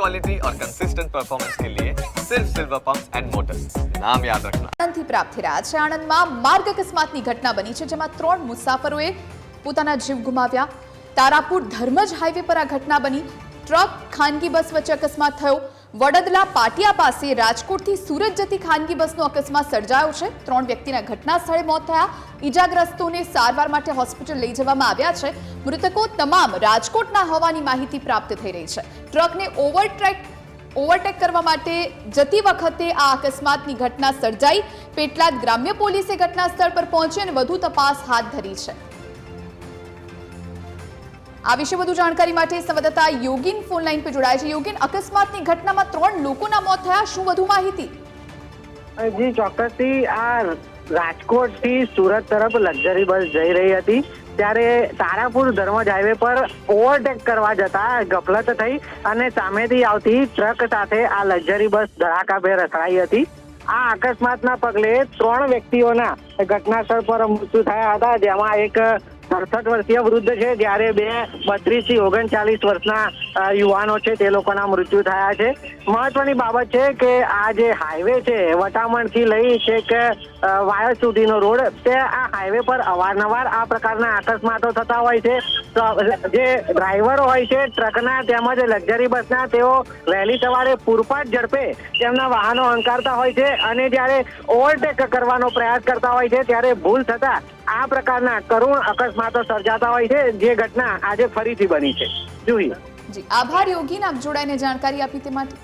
Quality और consistent performance के लिए सिर्फ सिल्वर पंप्स एंड मोटर्स, नाम याद रखना। આણંદથી પ્રાપ્ત થઈ રહ્યા છે આણંદમાં માર્ગ અકસ્માતની ઘટના બની છે જેમાં 3 મુસાફરોએ પોતાના જીવ ગુમાવ્યા। તારાપુર ધર્મજ હાઈવે પર આ ઘટના બની। ટ્રક ખાનગી બસ વચ્ચે અકસ્માત થયો। વડોદરા પાટિયા પાસે રાજકોટથી સુરત જતી ખાનગી બસનો અકસ્માત સર્જાયો છે। 3 વ્યક્તિના ઘટના સ્થળે મોત થયા। ઈજાગ્રસ્તોને સારવાર માટે હોસ્પિટલ લઈ જવામાં આવ્યા છે। મૃતકો તમામ રાજકોટના હોવાની માહિતી પ્રાપ્ત થઈ રહી છે। ટ્રકને ઓવરટેક કરવા માટે જતી વખતે આ અકસ્માતની ઘટના સર્જાઈ। પેટલાદ ગ્રામ્ય પોલીસે ઘટના સ્થળ પર પહોંચી અને વધુ તપાસ હાથ ધરી છે। આ વિશે વધુ જાણકારી માટે સંવાદદાતા યોગીન ફોન લાઈન પર જોડાયા છે। યોગીન, અકસ્માતની ઘટનામાં 3 લોકોના મોત થયા, શું વધુ માહિતી? જી ચોક્કસથી આ રાજકોટથી સુરત તરફ લક્ઝરી બસ જઈ રહી હતી ત્યારે તારાપુર ધર્મજ હાઈવે પર ઓવરટેક કરવા જતા ગફલત થઈ અને સામેથી આવતી ટ્રક સાથે આ લક્ઝરી બસ ધડાકાભેર અથડાઈ હતી। આ અકસ્માતના પગલે 3 વ્યક્તિઓના ઘટના સ્થળ પર મૃત્યુ થયા હતા, જેમાં એક 67 વર્ષીય વૃદ્ધ છે જ્યારે 2 32 થી 39 વર્ષના યુવાનો છે તે લોકોના મૃત્યુ થયા છે। મહત્વની બાબત છે કે આ જે હાઈવે છે વટામણથી લઈ છેક વાયર સુધીનો રોડ તે આ હાઈવે પર અવારનવાર આ પ્રકારના અકસ્માતો થતા હોય છે। જે ડ્રાઈવરો હોય છે ટ્રકના તેમજ લક્ઝરી બસના તેઓ વહેલી સવારે પૂરપાટ ઝડપે તેમના વાહનો હંકારતા હોય છે અને જ્યારે ઓવરટેક કરવાનો પ્રયાસ કરતા હોય છે ત્યારે ભૂલ થતા આ પ્રકારના કરુણ અકસ્માતો સર્જાતા હોય છે, જે ઘટના આજે ફરીથી બની છે। જોઈએ જી, આભાર યોગીન, આપ જોડાઈને જાણકારી આપી તે માટે।